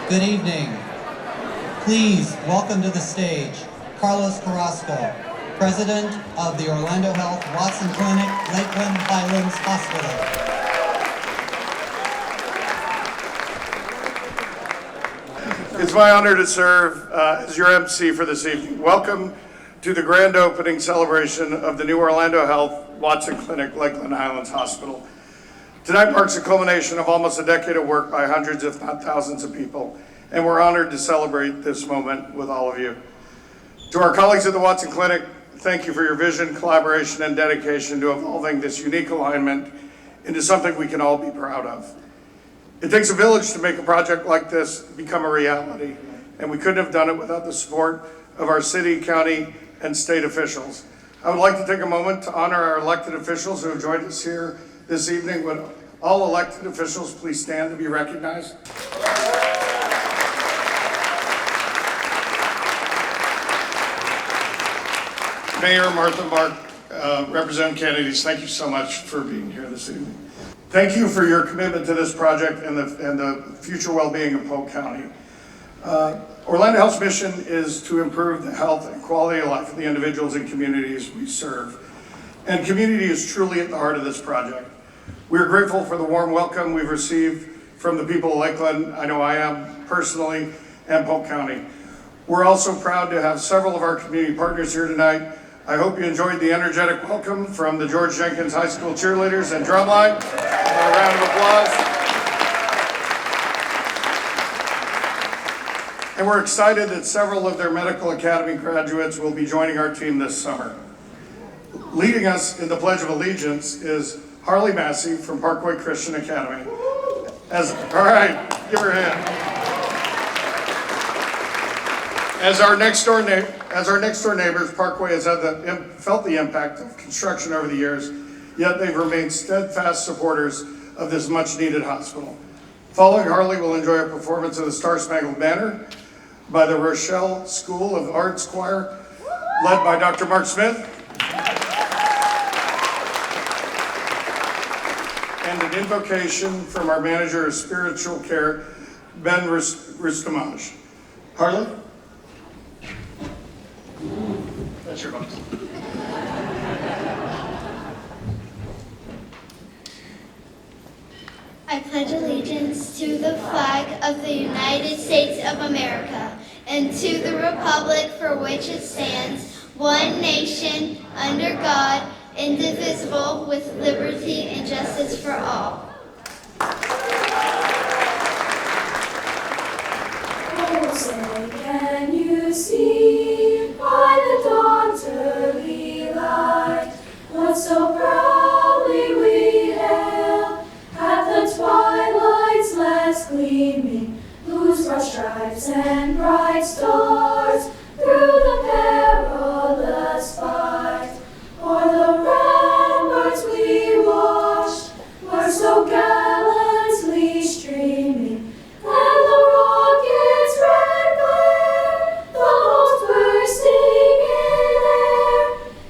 Good evening. Please welcome to the stage Carlos Carrasco, President of the Orlando Health Watson Clinic, Lakeland Highlands Hospital. It's my honor to serve as your MC for this evening. Welcome to the grand opening celebration of the new Orlando Health Watson Clinic, Lakeland Highlands Hospital. Tonight marks the culmination of almost a decade of work by hundreds, if not thousands of people, and we're honored to celebrate this moment with all of you. To our colleagues at the Watson Clinic, thank you for your vision, collaboration, and dedication to evolving this unique alignment into something we can all be proud of. It takes a village to make a project like this become a reality, and we couldn't have done it without the support of our city, county, and state officials. I would like to take a moment to honor our elected officials who have joined us here this evening. Would all elected officials please stand to be recognized? Mayor Martha, Mark, Representative Kennedy, thank you so much for being here this evening. Thank you for your commitment to this project and the future well-being of Polk County. Orlando Health's mission is to improve the health and quality of life of the individuals and communities we serve. And community is truly at the heart of this project. We're grateful for the warm welcome we've received from the people of Lakeland. I know I am personally, and Polk County. We're also proud to have several of our community partners here tonight. I hope you enjoyed the energetic welcome from the George Jenkins High School cheerleaders and drumline. A round of applause. And we're excited that several of their medical academy graduates will be joining our team this summer. Leading us in the Pledge of Allegiance is Harley Massey from Parkway Christian Academy. All right, give her a hand. As our next door neighbors, Parkway has felt the impact of construction over the years, yet they've remained steadfast supporters of this much-needed hospital. Following Harley, we'll enjoy a performance of the Star Spangled Banner by the Rochelle School of Arts Choir, led by Dr. Mark Smith, and an invocation from our manager of spiritual care, Ben Rustamaj. Harley? That's your box. I pledge allegiance to the flag of the United States of America and to the republic for which it stands, one nation, under God, indivisible, with liberty and justice for all. Oh, say, can you see by the dawn's early light what so proudly we hailed at the twilight's last gleaming, whose broad stripes and bright stars through the perilous fight o'er the ramparts we watched were so gallantly streaming, and the rockets' red glare, the host bursting in air,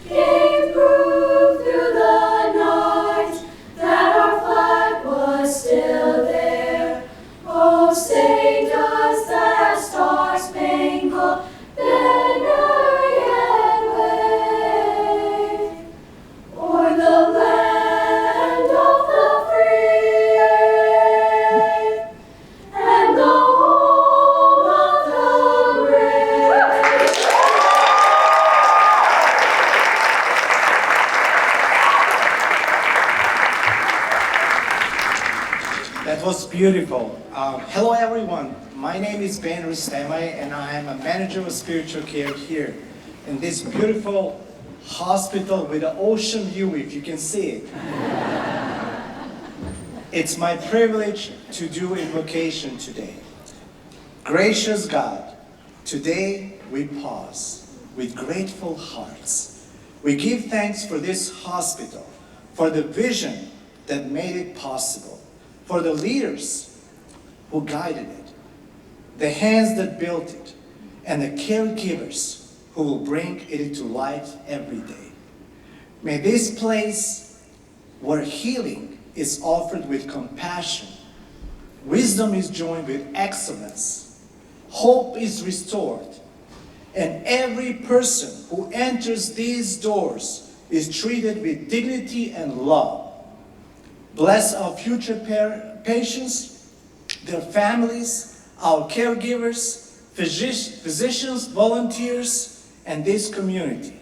gave proof through the night that our flag was still there. Oh, say does that star-spangled banner yet wave o'er the land of the free and the home of the brave? That was beautiful. Hello everyone, my name is Ben Rustamaj and I am a manager of spiritual care here in this beautiful hospital with an ocean view, if you can see it. It's my privilege to do invocation today. Gracious God, today we pause with grateful hearts. We give thanks for this hospital, for the vision that made it possible, for the leaders who guided it, the hands that built it, and the caregivers who will bring it to life every day. May this place where healing is offered with compassion, wisdom is joined with excellence, hope is restored, and every person who enters these doors is treated with dignity and love. Bless our future patients, their families, our caregivers, physicians, volunteers, and this community.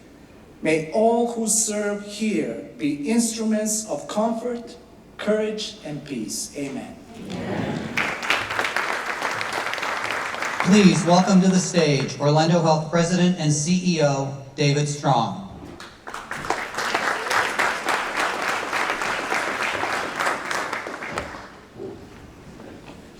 May all who serve here be instruments of comfort, courage, and peace. Amen. Please welcome to the stage Orlando Health President and CEO, David Strong.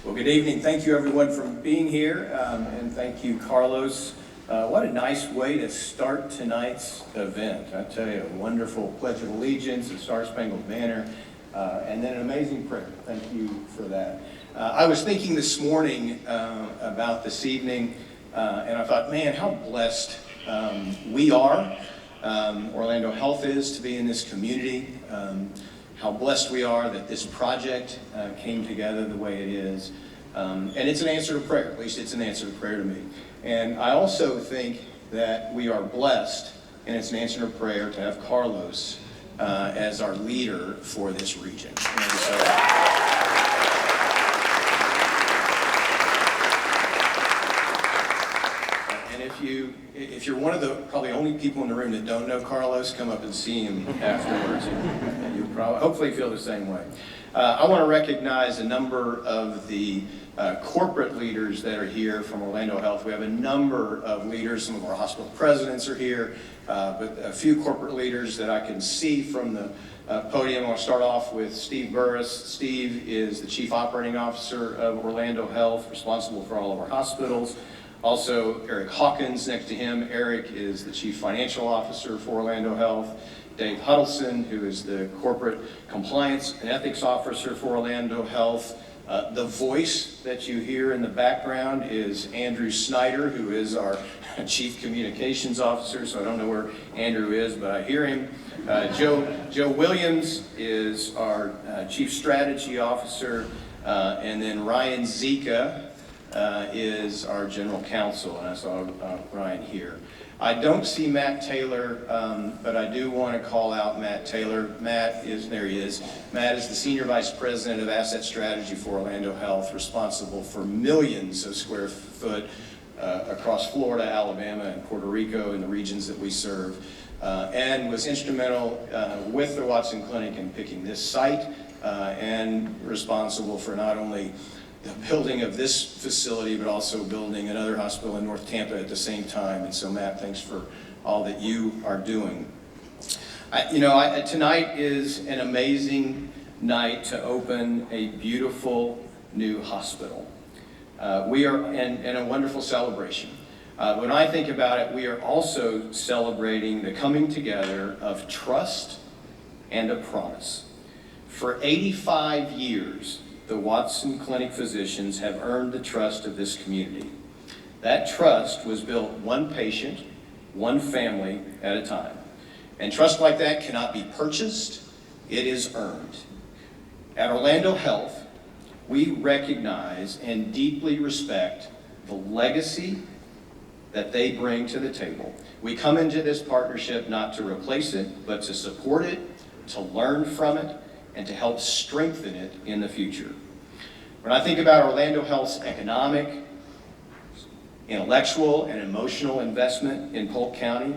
Well, good evening. Thank you everyone for being here, and thank you, Carlos. What a nice way to start tonight's event. I tell you, a wonderful Pledge of Allegiance, a Star-Spangled Banner, and then an amazing prayer. Thank you for that. I was thinking this morning about this evening, and I thought, man, how blessed we are, Orlando Health is, to be in this community. How blessed we are that this project came together the way it is. And it's an answer to prayer. At least it's an answer to prayer to me. And I also think that we are blessed, and it's an answer to prayer, to have Carlos as our leader for this region. And so, if you're one of the probably only people in the room that don't know Carlos, come up and see him afterwards, and you'll probably hopefully feel the same way. I want to recognize a number of the corporate leaders that are here from Orlando Health. We have a number of leaders. Some of our hospital presidents are here, but a few corporate leaders that I can see from the podium. I'll start off with Steve Burris. Steve is the Chief Operating Officer of Orlando Health, responsible for all of our hospitals. Also, Eric Hawkins next to him. Eric is the Chief Financial Officer for Orlando Health. Dave Huddleston, who is the Corporate Compliance and Ethics Officer for Orlando Health. The voice that you hear in the background is Andrew Snyder, who is our Chief Communications Officer, so I don't know where Andrew is, but I hear him. Joe Williams is our Chief Strategy Officer, and then Ryan Zika is our General Counsel, and I saw Ryan here. I don't see Matt Taylor, but I do want to call out Matt Taylor. There he is. Matt is the Senior Vice President of Asset Strategy for Orlando Health, responsible for millions of square foot across Florida, Alabama, and Puerto Rico in the regions that we serve, and was instrumental with the Watson Clinic in picking this site, and responsible for not only the building of this facility, but also building another hospital in North Tampa at the same time. And so, Matt, thanks for all that you are doing. Tonight is an amazing night to open a beautiful new hospital. We are in a wonderful celebration. When I think about it, we are also celebrating the coming together of trust and a promise. For 85 years, the Watson Clinic physicians have earned the trust of this community. That trust was built one patient, one family at a time. And trust like that cannot be purchased, it is earned. At Orlando Health, we recognize and deeply respect the legacy that they bring to the table. We come into this partnership not to replace it, but to support it, to learn from it, and to help strengthen it in the future. When I think about Orlando Health's economic, intellectual, and emotional investment in Polk County,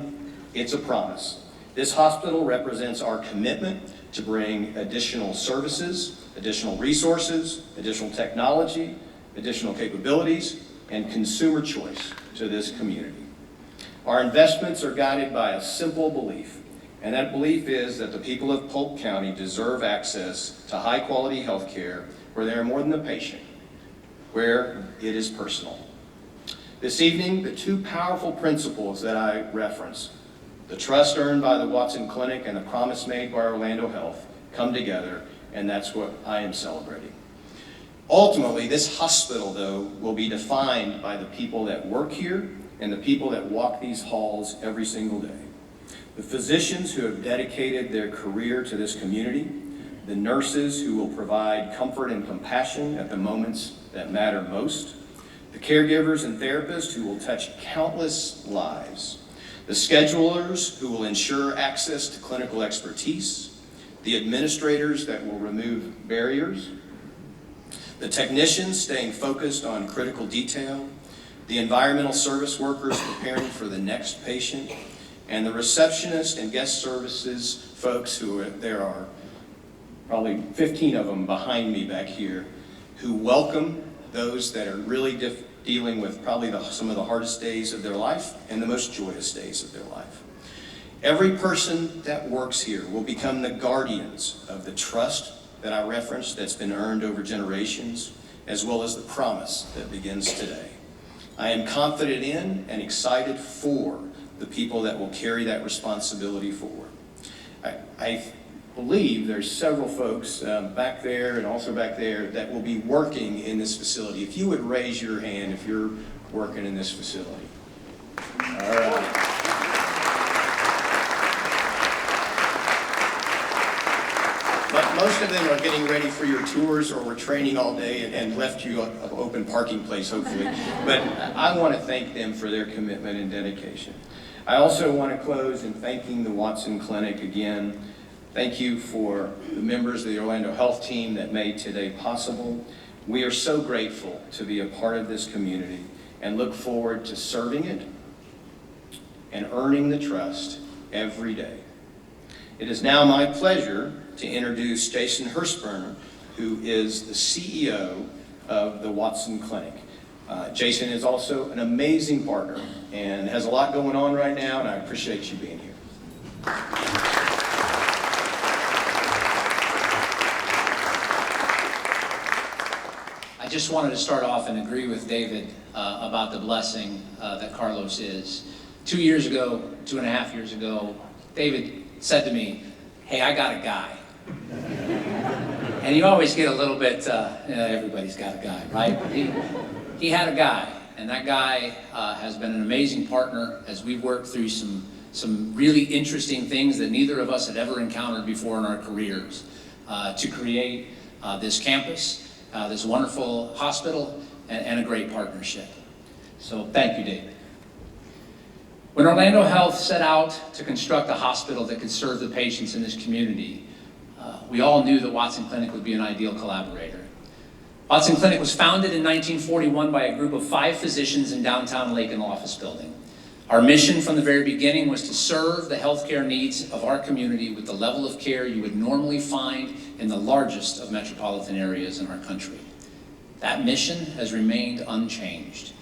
it's a promise. This hospital represents our commitment to bring additional services, additional resources, additional technology, additional capabilities, and consumer choice to this community. Our investments are guided by a simple belief, and that belief is that the people of Polk County deserve access to high-quality health care where they are more than a patient, where it is personal. This evening, the two powerful principles that I reference, the trust earned by the Watson Clinic and the promise made by Orlando Health, come together, and that's what I am celebrating. Ultimately, this hospital, though, will be defined by the people that work here and the people that walk these halls every single day. The physicians who have dedicated their career to this community, the nurses who will provide comfort and compassion at the moments that matter most, the caregivers and therapists who will touch countless lives, the schedulers who will ensure access to clinical expertise, the administrators that will remove barriers, the technicians staying focused on critical detail, the environmental service workers preparing for the next patient, and the receptionist and guest services folks there are probably 15 of them behind me back here, who welcome those that are really dealing with probably some of the hardest days of their life and the most joyous days of their life. Every person that works here will become the guardians of the trust that I referenced that's been earned over generations, as well as the promise that begins today. I am confident in and excited for the people that will carry that responsibility forward. I believe there's several folks back there and also back there that will be working in this facility. If you would raise your hand if you're working in this facility. All right. But most of them are getting ready for your tours or were training all day and left you an open parking place, hopefully. But I want to thank them for their commitment and dedication. I also want to close in thanking the Watson Clinic again. Thank you for the members of the Orlando Health team that made today possible. We are so grateful to be a part of this community and look forward to serving it and earning the trust every day. It is now my pleasure to introduce Jason Hirschberner, who is the CEO of the Watson Clinic. Jason is also an amazing partner and has a lot going on right now, and I appreciate you being here. I just wanted to start off and agree with David about the blessing that Carlos is. 2.5 years ago, David said to me, "Hey, I got a guy." And you always get a little bit, everybody's got a guy, right? He had a guy, and that guy has been an amazing partner as we've worked through some really interesting things that neither of us had ever encountered before in our careers to create this campus, this wonderful hospital, and a great partnership. So thank you, David. When Orlando Health set out to construct a hospital that could serve the patients in this community, we all knew that Watson Clinic would be an ideal collaborator. Watson Clinic was founded in 1941 by a group of 5 physicians in downtown Lakeland office building. Our mission from the very beginning was to serve the healthcare needs of our community with the level of care you would normally find in the largest of metropolitan areas in our country. That mission has remained unchanged,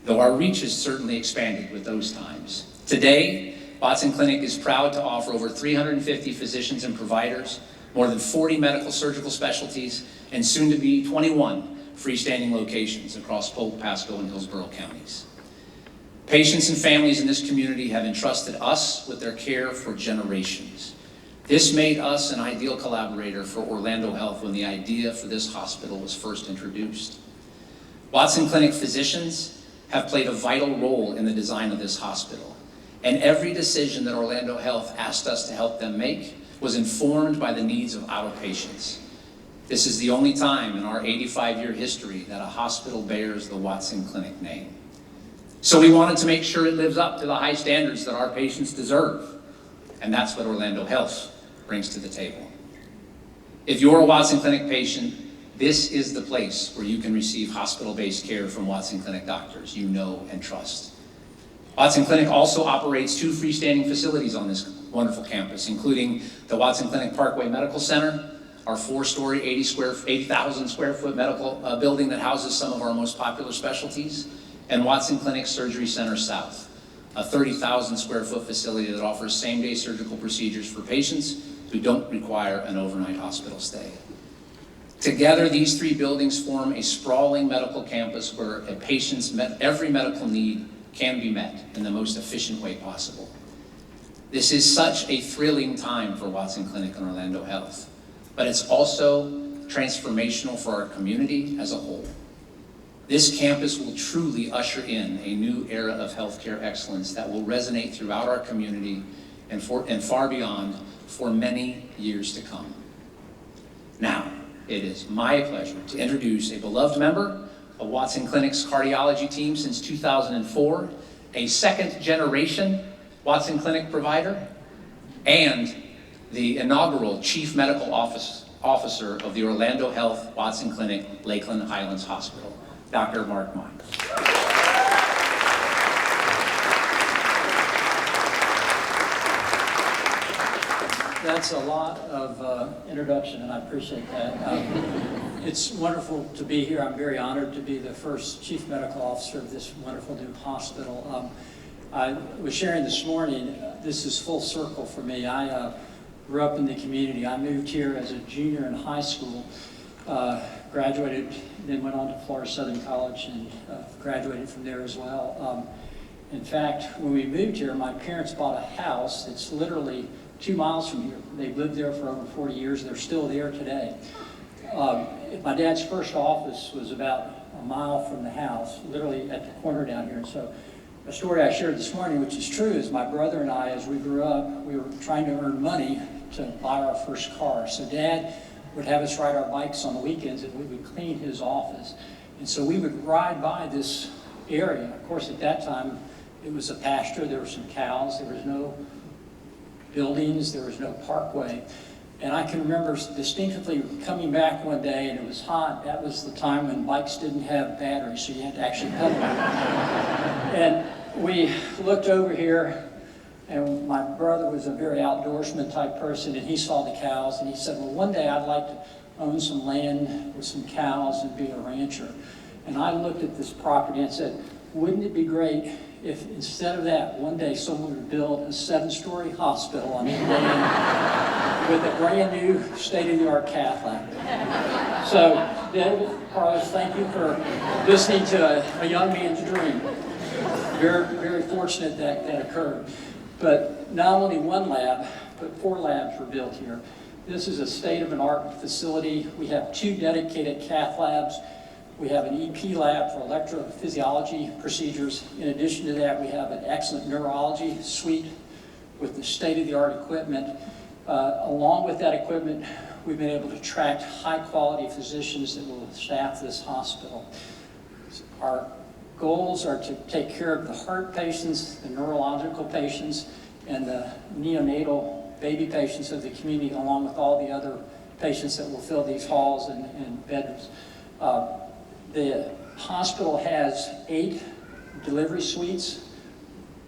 though our reach has certainly expanded with those times. Today, Watson Clinic is proud to offer over 350 physicians and providers, more than 40 medical surgical specialties, and soon to be 21 freestanding locations across Polk, Pasco, and Hillsborough counties. Patients and families in this community have entrusted us with their care for generations. This made us an ideal collaborator for Orlando Health when the idea for this hospital was first introduced. Watson Clinic physicians have played a vital role in the design of this hospital, and every decision that Orlando Health asked us to help them make was informed by the needs of our patients. This is the only time in our 85-year history that a hospital bears the Watson Clinic name. So we wanted to make sure it lives up to the high standards that our patients deserve, and that's what Orlando Health brings to the table. If you're a Watson Clinic patient, this is the place where you can receive hospital-based care from Watson Clinic doctors you know and trust. Watson Clinic also operates 2 freestanding facilities on this wonderful campus, including the Watson Clinic Parkway Medical Center, our 4-story, 80,000 square foot medical building that houses some of our most popular specialties, and Watson Clinic Surgery Center South, a 30,000 square foot facility that offers same-day surgical procedures for patients who don't require an overnight hospital stay. Together, these 3 buildings form a sprawling medical campus where a patient's every medical need can be met in the most efficient way possible. This is such a thrilling time for Watson Clinic and Orlando Health, but it's also transformational for our community as a whole. This campus will truly usher in a new era of healthcare excellence that will resonate throughout our community and far beyond for many years to come. Now, it is my pleasure to introduce a beloved member of Watson Clinic's cardiology team since 2004, a second-generation Watson Clinic provider, and the inaugural Chief Medical Officer of the Orlando Health Watson Clinic, Lakeland Highlands Hospital, Dr. Mark Mine. That's a lot of introduction, and I appreciate that. It's wonderful to be here. I'm very honored to be the first Chief Medical Officer of this wonderful new hospital. I was sharing this morning, this is full circle for me. I grew up in the community. I moved here as a junior in high school, graduated, then went on to Florida Southern College and graduated from there as well. In fact, when we moved here, my parents bought a house that's literally 2 miles from here. They've lived there for over 40 years. They're still there today. My dad's first office was about a mile from the house, literally at the corner down here. And so a story I shared this morning, which is true, is my brother and I, as we grew up, we were trying to earn money to buy our first car. So Dad would have us ride our bikes on the weekends, and we would clean his office. And so we would ride by this area. Of course, at that time, it was a pasture. There were some cows. There was no buildings. There was no parkway. And I can remember distinctly coming back one day, and it was hot. That was the time when bikes didn't have batteries, so you had to actually pedal. And we looked over here, and my brother was a very outdoorsman type person, and he saw the cows, and he said, well, one day I'd like to own some land with some cows and be a rancher. And I looked at this property and said, wouldn't it be great if instead of that, one day someone would build a 7-story hospital on the land with a brand new state-of-the-art cath lab. So, David, Carlos, thank you for listening to a young man's dream. Very, very fortunate that occurred. But not only one lab, but 4 labs were built here. This is a state-of-the-art facility. We have 2 dedicated cath labs. We have an EP lab for electrophysiology procedures. In addition to that, we have an excellent neurology suite with the state-of-the-art equipment. Along with that equipment, we've been able to attract high-quality physicians that will staff this hospital. Our goals are to take care of the heart patients, the neurological patients, and the neonatal baby patients of the community, along with all the other patients that will fill these halls and bedrooms. The hospital has 8 delivery suites,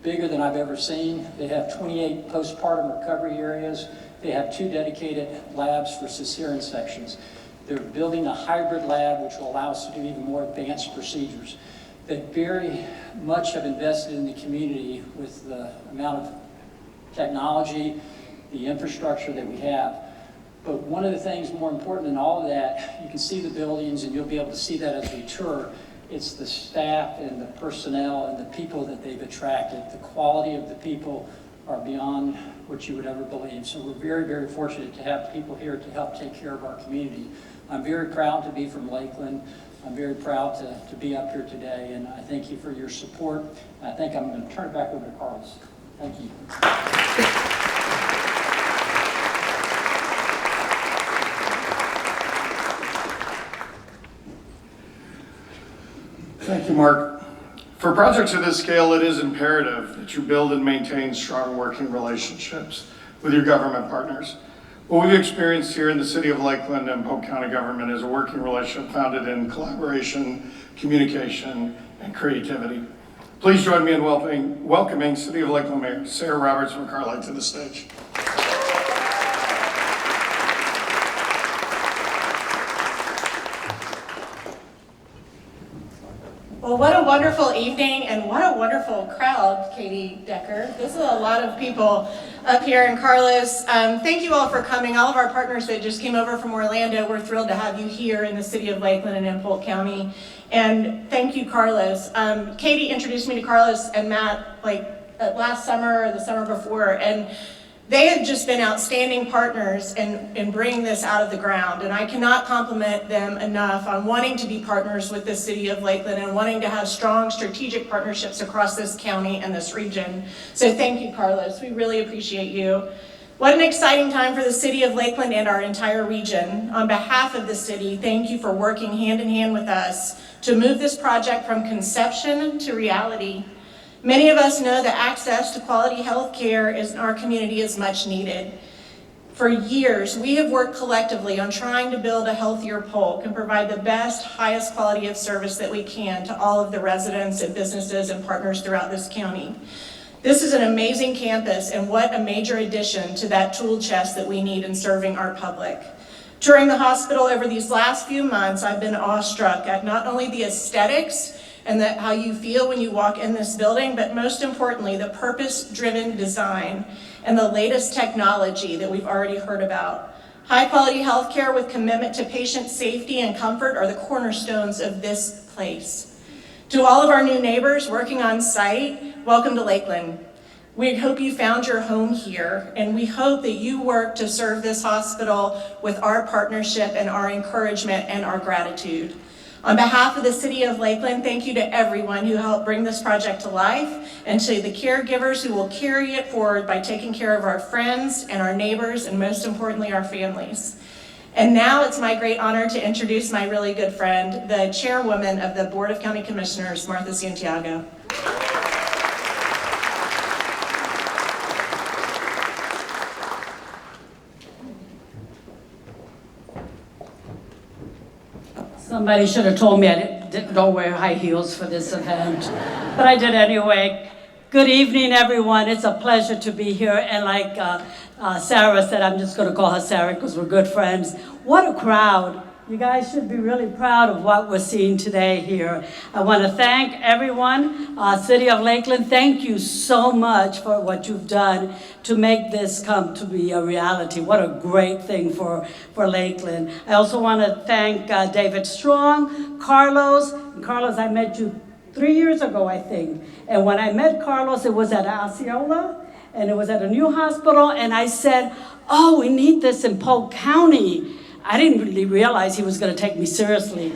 bigger than I've ever seen. They have 28 postpartum recovery areas. They have 2 dedicated labs for cesarean sections. They're building a hybrid lab which will allow us to do even more advanced procedures. They very much have invested in the community with the amount of technology, the infrastructure that we have. But one of the things more important than all of that, you can see the buildings and you'll be able to see that as we tour, it's the staff and the personnel and the people that they've attracted. The quality of the people are beyond what you would ever believe. So we're very, very fortunate to have people here to help take care of our community. I'm very proud to be from Lakeland. I'm very proud to be up here today, and I thank you for your support. I think I'm going to turn it back over to Carlos. Thank you. Thank you, Mark. For projects of this scale, it is imperative that you build and maintain strong working relationships with your government partners. What we've experienced here in the city of Lakeland and Polk County government is a working relationship founded in collaboration, communication, and creativity. Please join me in welcoming City of Lakeland Mayor Sarah Roberts McCarley to the stage. Well, what a wonderful evening and what a wonderful crowd, Katie Decker. This is a lot of people up here. And Carlos, thank you all for coming. All of our partners that just came over from Orlando, we're thrilled to have you here in the city of Lakeland and in Polk County. And thank you, Carlos. Katie introduced me to Carlos and Matt like last summer or the summer before, and they have just been outstanding partners in bringing this out of the ground, and I cannot compliment them enough on wanting to be partners with the city of Lakeland and wanting to have strong strategic partnerships across this county and this region. So thank you, Carlos. We really appreciate you. What an exciting time for the city of Lakeland and our entire region. On behalf of the city, thank you for working hand in hand with us to move this project from conception to reality. Many of us know that access to quality health care in our community is much needed. For years, we have worked collectively on trying to build a healthier Polk and provide the best, highest quality of service that we can to all of the residents and businesses and partners throughout this county. This is an amazing campus, and what a major addition to that tool chest that we need in serving our public. Touring the hospital over these last few months, I've been awestruck at not only the aesthetics and how you feel when you walk in this building, but most importantly, the purpose-driven design and the latest technology that we've already heard about. High-quality healthcare with commitment to patient safety and comfort are the cornerstones of this place. To all of our new neighbors working on site, welcome to Lakeland. We hope you found your home here, and we hope that you work to serve this hospital with our partnership and our encouragement and our gratitude. On behalf of the city of Lakeland, thank you to everyone who helped bring this project to life, and to the caregivers who will carry it forward by taking care of our friends and our neighbors, and most importantly, our families. And now it's my great honor to introduce my really good friend, the chairwoman of the Board of County Commissioners, Martha Santiago. Somebody should have told me I don't wear high heels for this event, but I did anyway. Good evening, everyone. It's a pleasure to be here. And like Sarah said, I'm just going to call her Sarah because we're good friends. What a crowd. You guys should be really proud of what we're seeing today here. I want to thank everyone. City of Lakeland, thank you so much for what you've done to make this come to be a reality. What a great thing for Lakeland. I also want to thank David Strong, Carlos. Carlos, I met you 3 years ago, I think. And when I met Carlos, it was at Osceola, and it was at a new hospital, and I said, oh, we need this in Polk County. I didn't really realize he was going to take me seriously.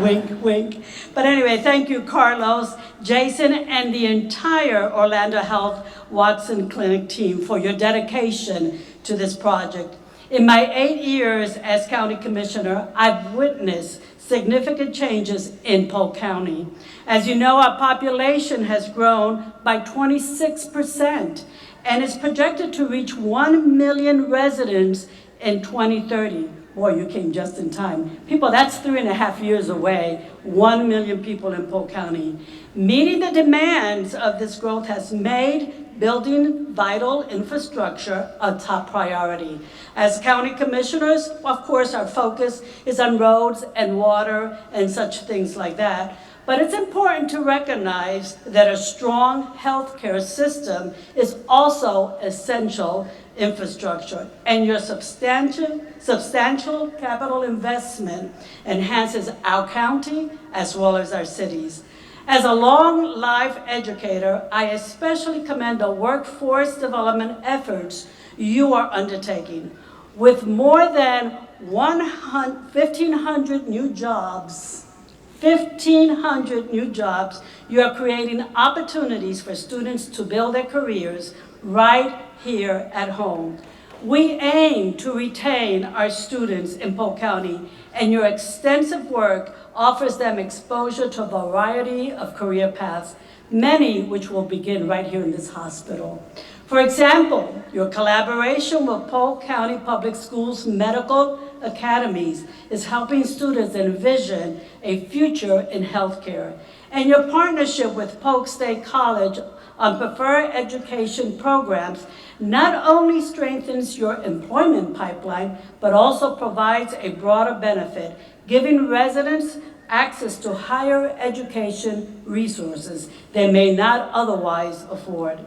Wink, wink. But anyway, thank you, Carlos, Jason, and the entire Orlando Health Watson Clinic team for your dedication to this project. In my 8 years as county commissioner, I've witnessed significant changes in Polk County. As you know, our population has grown by 26% and is projected to reach 1 million residents in 2030. Boy, you came just in time. People, that's 3.5 years away, 1 million people in Polk County. Meeting the demands of this growth has made building vital infrastructure a top priority. As county commissioners, of course, our focus is on roads and water and such things like that. But it's important to recognize that a strong healthcare system is also essential infrastructure, and your substantial capital investment enhances our county as well as our cities. As a long life educator, I especially commend the workforce development efforts you are undertaking. With more than 1,500 new jobs, 1,500 new jobs, you are creating opportunities for students to build their careers right here at home. We aim to retain our students in Polk County, and your extensive work offers them exposure to a variety of career paths, many which will begin right here in this hospital. For example, your collaboration with Polk County Public Schools medical academies is helping students envision a future in healthcare. And your partnership with Polk State College on preferred education programs not only strengthens your employment pipeline, but also provides a broader benefit, giving residents access to higher education resources they may not otherwise afford.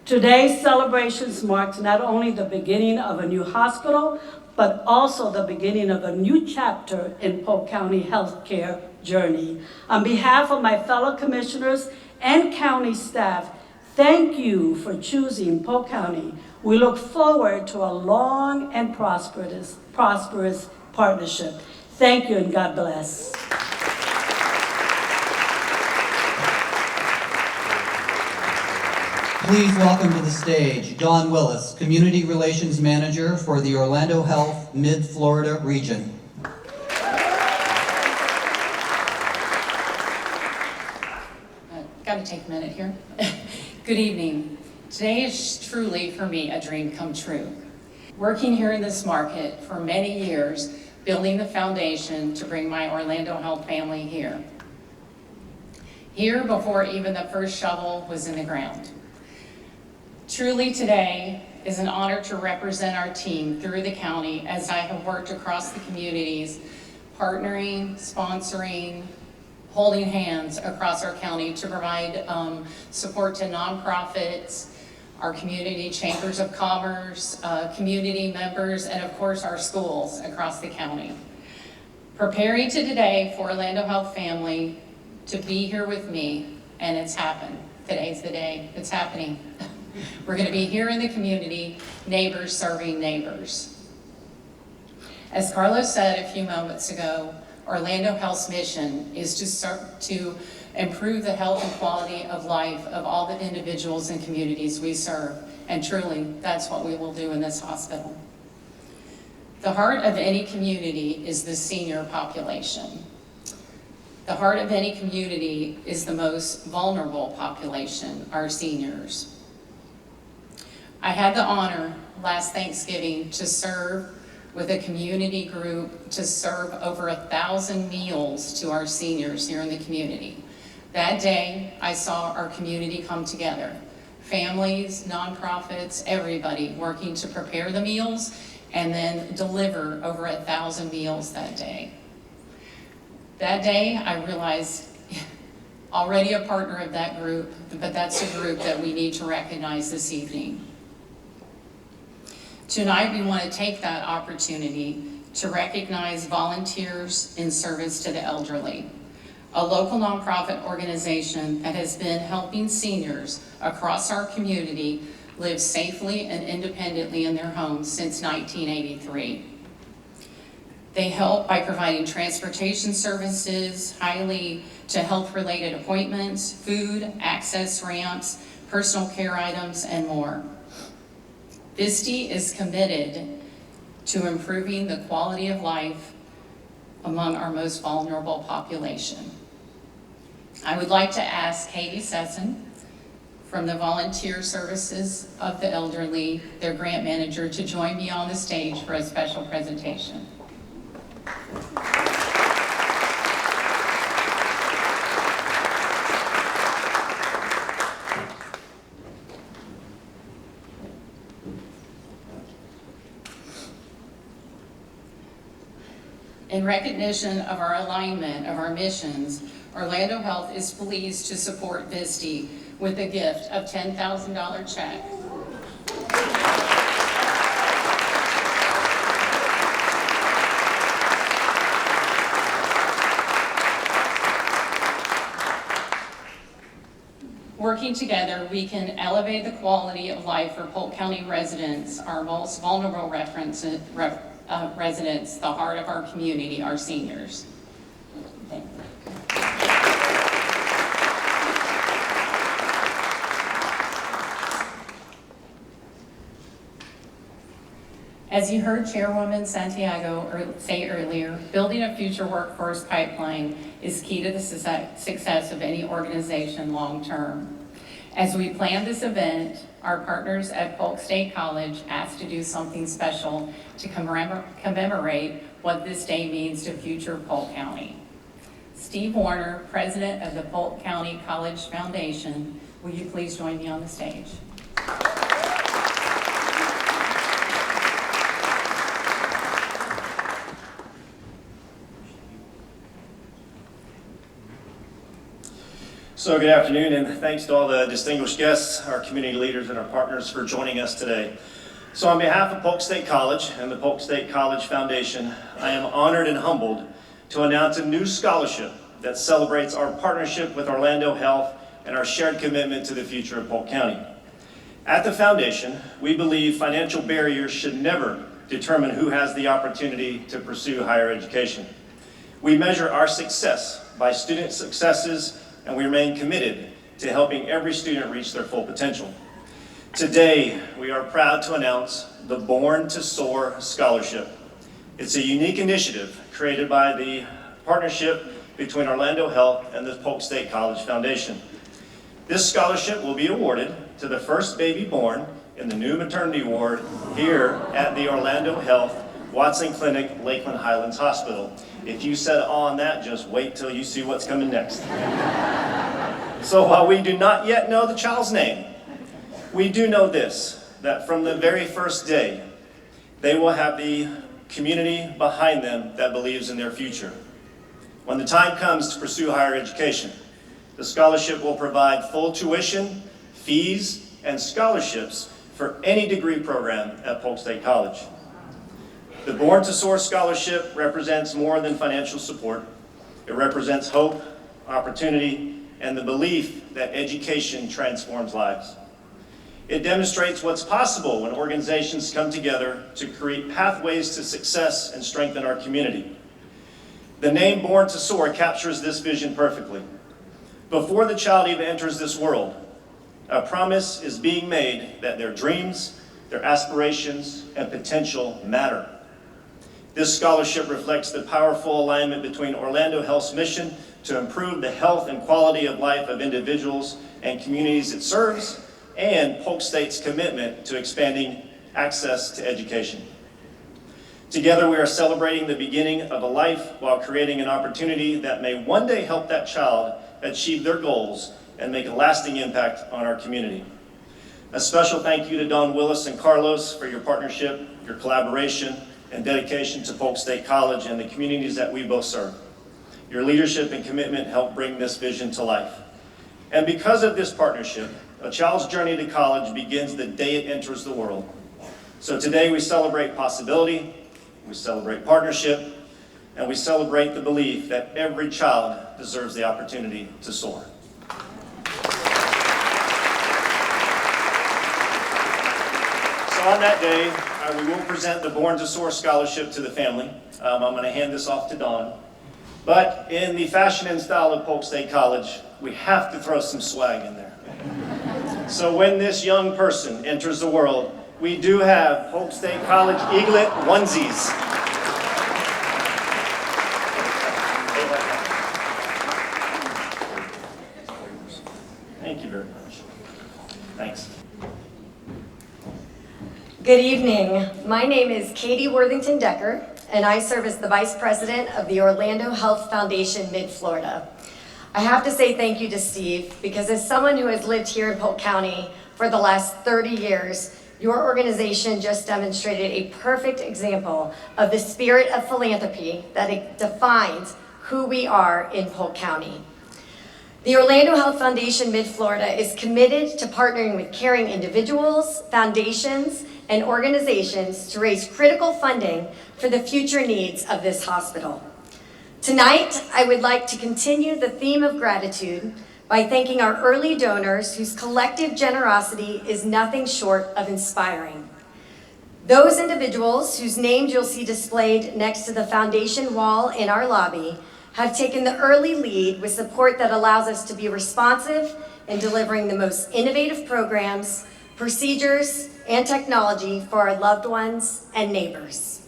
Today's celebrations marks not only the beginning of a new hospital, but also the beginning of a new chapter in Polk County healthcare journey. On behalf of my fellow commissioners and county staff, thank you for choosing Polk County. We look forward to a long and prosperous partnership. Thank you and God bless. Please welcome to the stage Dawn Willis, Community Relations Manager for the Orlando Health Mid-Florida region. Got to take a minute here. Good evening. Today is truly, for me, a dream come true. Working here in this market for many years, building the foundation to bring my Orlando Health family here. Here before even the first shovel was in the ground. Truly today is an honor to represent our team through the county as I have worked across the communities, partnering, sponsoring, holding hands across our county to provide support to nonprofits, our community chambers of commerce, community members, and of course our schools across the county. Preparing to today for Orlando Health family to be here with me, and it's happened. Today's the day, it's happening. We're gonna be here in the community, neighbors serving neighbors. As Carlos said a few moments ago, Orlando Health's mission is to improve the health and quality of life of all the individuals and communities we serve. And truly, that's what we will do in this hospital. The heart of any community is the senior population. The heart of any community is the most vulnerable population, our seniors. I had the honor last Thanksgiving to serve with a community group to serve over 1,000 meals to our seniors here in the community. That day, I saw our community come together. Families, nonprofits, everybody working to prepare the meals and then deliver over 1,000 meals that day. That day, I realized already a partner of that group, but that's a group that we need to recognize this evening. Tonight, we want to take that opportunity to recognize volunteers in service to the elderly, a local nonprofit organization that has been helping seniors across our community live safely and independently in their homes since 1983. They help by providing transportation services, highly to health-related appointments, food, access ramps, personal care items, and more. VISTI is committed to improving the quality of life among our most vulnerable population. I would like to ask Katie Sesson from the Volunteer Services of the Elderly, their grant manager, to join me on the stage for a special presentation. In recognition of our alignment of our missions, Orlando Health is pleased to support VISTI with a gift of $10,000 check. Working together, we can elevate the quality of life for Polk County residents, our most vulnerable residents, the heart of our community, our seniors. Thank you. As you heard Chairwoman Santiago say earlier, building a future workforce pipeline is key to the success of any organization long term. As we plan this event, our partners at Polk State College asked to do something special to commemorate what this day means to future Polk County. Steve Warner, president of the Polk County College Foundation, will you please join me on the stage? So good afternoon, and thanks to all the distinguished guests, our community leaders, and our partners for joining us today. So on behalf of Polk State College and the Polk State College Foundation, I am honored and humbled to announce a new scholarship that celebrates our partnership with Orlando Health and our shared commitment to the future of Polk County. At the Foundation, we believe financial barriers should never determine who has the opportunity to pursue higher education. We measure our success by student successes, and we remain committed to helping every student reach their full potential. Today, we are proud to announce the Born to Soar Scholarship. It's a unique initiative created by the partnership between Orlando Health and the Polk State College Foundation. This scholarship will be awarded to the first baby born in the new maternity ward here at the Orlando Health Watson Clinic, Lakeland Highlands Hospital. If you said on that, just wait till you see what's coming next. So while we do not yet know the child's name, we do know this, that from the very first day, they will have the community behind them that believes in their future. When the time comes to pursue higher education, the scholarship will provide full tuition, fees, and scholarships for any degree program at Polk State College. The Born to Soar Scholarship represents more than financial support. It represents hope, opportunity, and the belief that education transforms lives. It demonstrates what's possible when organizations come together to create pathways to success and strengthen our community. The name Born to Soar captures this vision perfectly. Before the child even enters this world, a promise is being made that their dreams, their aspirations, and potential matter. This scholarship reflects the powerful alignment between Orlando Health's mission to improve the health and quality of life of individuals and communities it serves, and Polk State's commitment to expanding access to education. Together, we are celebrating the beginning of a life while creating an opportunity that may one day help that child achieve their goals and make a lasting impact on our community. A special thank you to Don Willis and Carlos for your partnership, your collaboration, and dedication to Polk State College and the communities that we both serve. Your leadership and commitment help bring this vision to life. And because of this partnership, a child's journey to college begins the day it enters the world. So today we celebrate possibility, we celebrate partnership, and we celebrate the belief that every child deserves the opportunity to soar. So on that day, we will present the Born to Soar Scholarship to the family. I'm going to hand this off to Dawn. But in the fashion and style of Polk State College, we have to throw some swag in there. So when this young person enters the world, we do have Polk State College Eaglet onesies. Thank you very much. Thanks. Good evening. My name is Katie Worthington Decker, and I serve as the Vice President of the Orlando Health Foundation Mid-Florida. I have to say thank you to Steve, because as someone who has lived here in Polk County for the last 30 years, your organization just demonstrated a perfect example of the spirit of philanthropy that defines who we are in Polk County. The Orlando Health Foundation Mid-Florida is committed to partnering with caring individuals, foundations, and organizations to raise critical funding for the future needs of this hospital. Tonight, I would like to continue the theme of gratitude by thanking our early donors whose collective generosity is nothing short of inspiring. Those individuals whose names you'll see displayed next to the foundation wall in our lobby have taken the early lead with support that allows us to be responsive in delivering the most innovative programs, procedures, and technology for our loved ones and neighbors.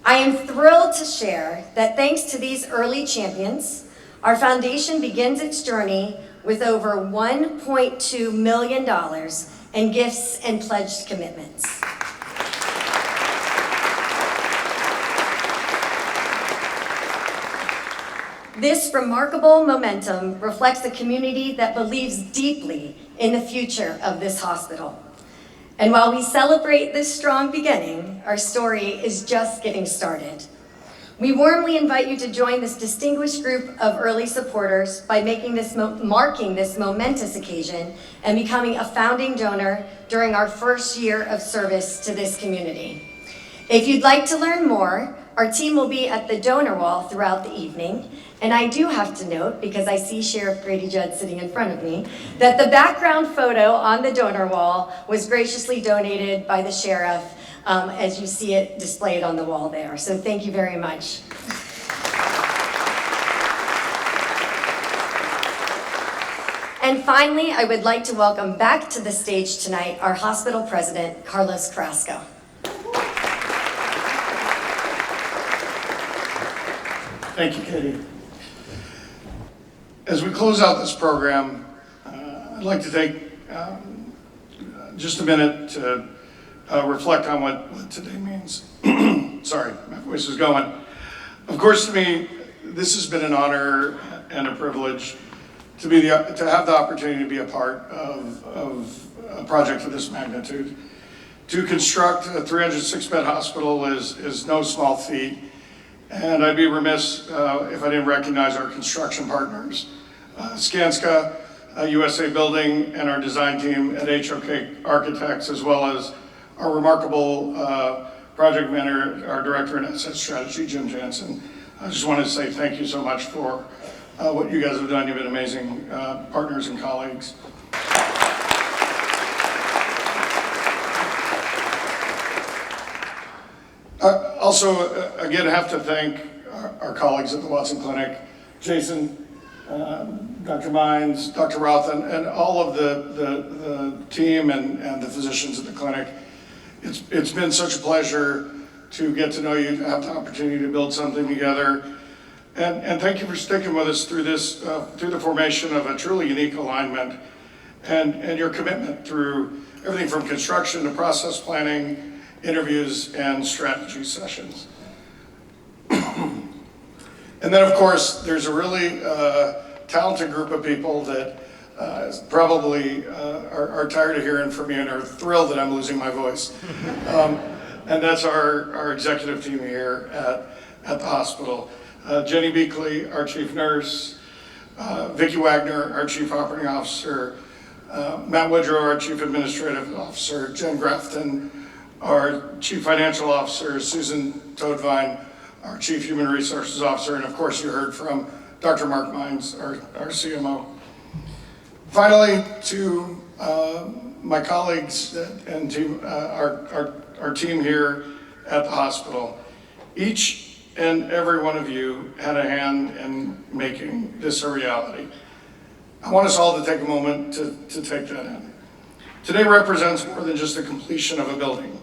I am thrilled to share that thanks to these early champions, our foundation begins its journey with over $1.2 million in gifts and pledged commitments. This remarkable momentum reflects a community that believes deeply in the future of this hospital. And while we celebrate this strong beginning, our story is just getting started. We warmly invite you to join this distinguished group of early supporters by marking this momentous occasion and becoming a founding donor during our first year of service to this community. If you'd like to learn more, our team will be at the donor wall throughout the evening. And I do have to note, because I see Sheriff Grady Judd sitting in front of me, that the background photo on the donor wall was graciously donated by the sheriff, as you see it displayed on the wall there. So thank you very much. And finally, I would like to welcome back to the stage tonight our hospital president, Carlos Carrasco. Thank you, Katie. As we close out this program, I'd like to take just a minute to reflect on what today means. Sorry, my voice is going. Of course, to me, this has been an honor and a privilege to have the opportunity to be a part of a project of this magnitude. To construct a 306-bed hospital is no small feat, and I'd be remiss if I didn't recognize our construction partners, Skanska, USA Building, and our design team at HOK Architects, as well as our remarkable project manager, our director in asset strategy, Jim Jansen. I just wanted to say thank you so much for what you guys have done. You've been amazing partners and colleagues. Also, again, I have to thank our colleagues at the Watson Clinic, Jason, Dr. Mines, Dr. Roth, and all of the team and the physicians at the clinic. It's been such a pleasure to get to know you, to have the opportunity to build something together. And thank you for sticking with us through this, through the formation of a truly unique alignment and your commitment through everything from construction to process planning, interviews, and strategy sessions. And then, of course, there's a really talented group of people that probably are tired of hearing from me and are thrilled that I'm losing my voice. And that's our executive team here at the hospital. Jenny Beakley, our chief nurse, Vicki Wagner, our chief operating officer, Matt Woodrow, our chief administrative officer, Jen Grafton, our chief financial officer, Susan Toadvine, our chief human resources officer, and of course you heard from Dr. Mark Mines, our CMO. Finally, to my colleagues and team, our team here at the hospital, each and every one of you had a hand in making this a reality. I want us all to take a moment to take that in. Today represents more than just the completion of a building.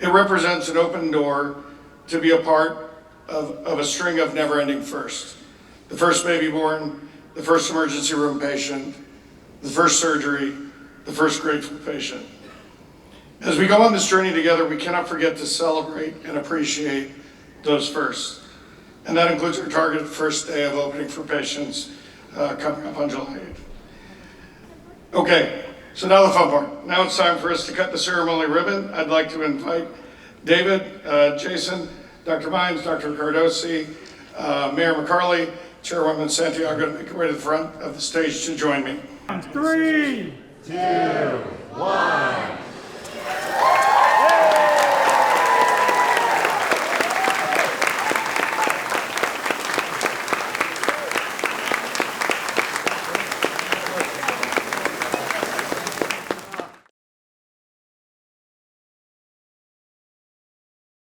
It represents an open door to be a part of a string of never-ending firsts. The first baby born, the first emergency room patient, the first surgery, the first grateful patient. As we go on this journey together, we cannot forget to celebrate and appreciate those firsts. And that includes our targeted first day of opening for patients coming up on July 8th. Okay, so now the fun part. Now it's time for us to cut the ceremony ribbon. I'd like to invite David, Jason, Dr. Mines, Dr. Cardosi, Mayor McCarley, Chairwoman Santiago to make her way to the front of the stage to join me. 3, 2, 1.